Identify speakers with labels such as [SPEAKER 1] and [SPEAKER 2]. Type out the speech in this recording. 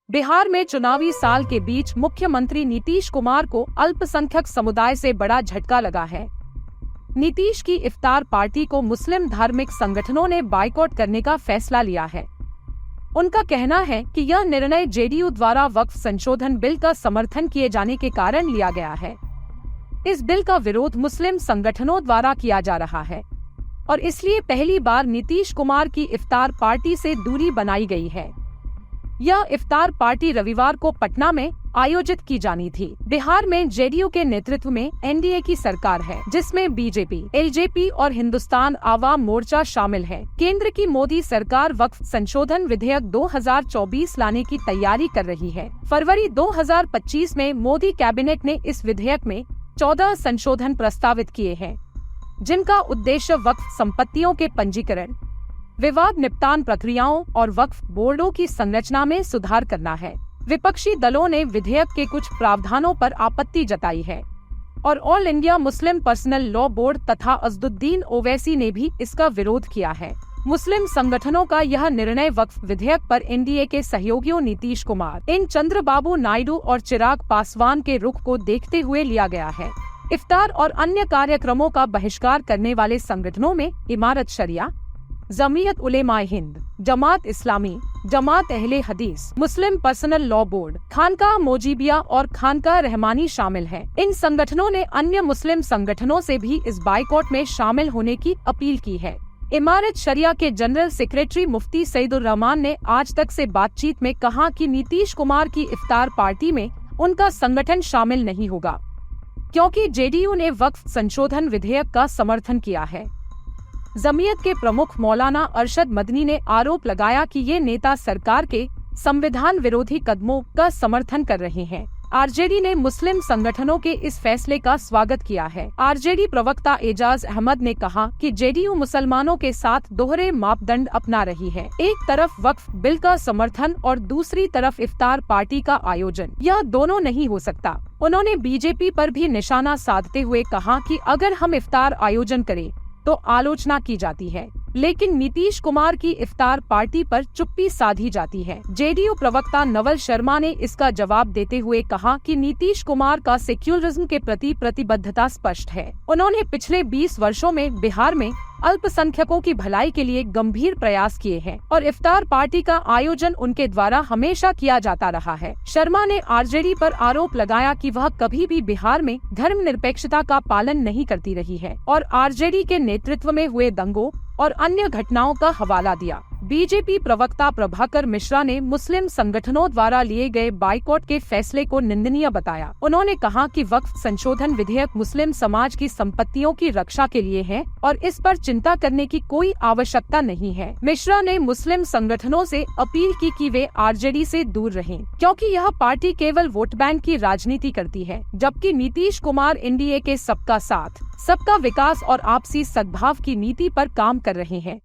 [SPEAKER 1] बिहार में चुनावी साल के बीच मुख्यमंत्री नीतीश कुमार को अल्पसंख्यक समुदाय से बड़ा झटका लगा है। नीतीश की इफ्तार पार्टी को मुस्लिम धार्मिक संगठनों ने बाइकआउट करने का फैसला लिया है। उनका कहना है कि यह निर्णय जेडीयू द्वारा वक्फ संशोधन बिल का समर्थन किए जाने के कारण लिया गया है। इस बिल का विरोध मुस्लिम संगठनों द्वारा किया जा रहा है और इसलिए पहली बार नीतीश कुमार की इफ्तार पार्टी से दूरी बनाई गई है। यह इफ्तार पार्टी रविवार को पटना में आयोजित की जानी थी। बिहार में जेडीयू के नेतृत्व में एनडीए की सरकार है, जिसमें बीजेपी, एलजेपी और हिंदुस्तान आवाम मोर्चा शामिल है। केंद्र की मोदी सरकार वक्फ संशोधन विधेयक 2024 लाने की तैयारी कर रही है। फरवरी 2025 में मोदी कैबिनेट ने इस विधेयक में 14 संशोधन प्रस्तावित किए हैं, जिनका उद्देश्य वक्फ संपत्तियों के पंजीकरण, विवाद निपटान प्रक्रियाओं और वक्फ बोर्डों की संरचना में सुधार करना है। विपक्षी दलों ने विधेयक के कुछ प्रावधानों पर आपत्ति जताई है और all India Muslim personal law board तथा अज़दुद्दीन ओवैसी ने भी इसका विरोध किया है। मुस्लिम संगठनों का यह निर्णय वक्फ विधेयक पर एनडीए के सहयोगियों नीतीश कुमार, एन चंद्रबाबू नायडू और चिराग पासवान के रुख को देखते हुए लिया गया है। इफ्तार और अन्य कार्यक्रमों का बहिष्कार करने वाले संगठनों में इमारत शरिया, जमीयत उलेमाए हिंद, जमात इस्लामी, जमात अहले हदीस, मुस्लिम पर्सनल लॉ बोर्ड, खानकाह मोजीबिया और खानकाह रहमानी शामिल हैं। इन संगठनों ने अन्य मुस्लिम संगठनों से भी इस बाइकआउट में शामिल होने की अपील की है। इमारत शरिया के जनरल सेक्रेटरी मुफ्ती सईदुर रहमान ने आज तक से बातचीत में कहा कि नीतीश कुमार की इफ्तार पार्टी में उनका संगठन शामिल नहीं होगा, क्योंकि जेडीयू ने वक्फ संशोधन विधेयक का समर्थन किया है। जमीयत के प्रमुख मौलाना अरशद मदनी ने आरोप लगाया कि ये नेता सरकार के संविधान विरोधी कदमों का समर्थन कर रहे हैं। आरजेडी ने मुस्लिम संगठनों के इस फैसले का स्वागत किया है। आरजेडी प्रवक्ता एजाज अहमद ने कहा कि जेडीयू मुसलमानों के साथ दोहरे मापदंड अपना रही है। एक तरफ वक्फ बिल का समर्थन और दूसरी तरफ इफ्तार पार्टी का आयोजन, यह दोनों नहीं हो सकता। उन्होंने बीजेपी पर भी निशाना साधते हुए कहा कि अगर हम इफ्तार आयोजन करें तो आलोचना की जाती है, लेकिन नीतीश कुमार की इफ्तार पार्टी पर चुप्पी साधी जाती है। जेडीयू प्रवक्ता नवल शर्मा ने इसका जवाब देते हुए कहा कि नीतीश कुमार का सेक्युलरिज्म के प्रति प्रतिबद्धता स्पष्ट है। उन्होंने पिछले 20 वर्षों में बिहार में अल्पसंख्यकों की भलाई के लिए गंभीर प्रयास किए हैं और इफ्तार पार्टी का आयोजन उनके द्वारा हमेशा किया जाता रहा है। शर्मा ने आरजेडी पर आरोप लगाया कि वह कभी भी बिहार में धर्मनिरपेक्षता का पालन नहीं करती रही है और आरजेडी के नेतृत्व में हुए दंगों और अन्य घटनाओं का हवाला दिया। बीजेपी प्रवक्ता प्रभाकर मिश्रा ने मुस्लिम संगठनों द्वारा लिए गए बाइकआउट के फैसले को निंदनीय बताया। उन्होंने कहा कि वक्फ संशोधन विधेयक मुस्लिम समाज की संपत्तियों की रक्षा के लिए है और इस पर चिंता करने की कोई आवश्यकता नहीं है। मिश्रा ने मुस्लिम संगठनों से अपील की कि वे आरजेडी से दूर रहें, क्योंकि यह पार्टी केवल वोट बैंक की राजनीति करती है, जबकि नीतीश कुमार एनडीए के सबका साथ, सबका विकास और आपसी सद्भाव की नीति पर काम कर रहे हैं।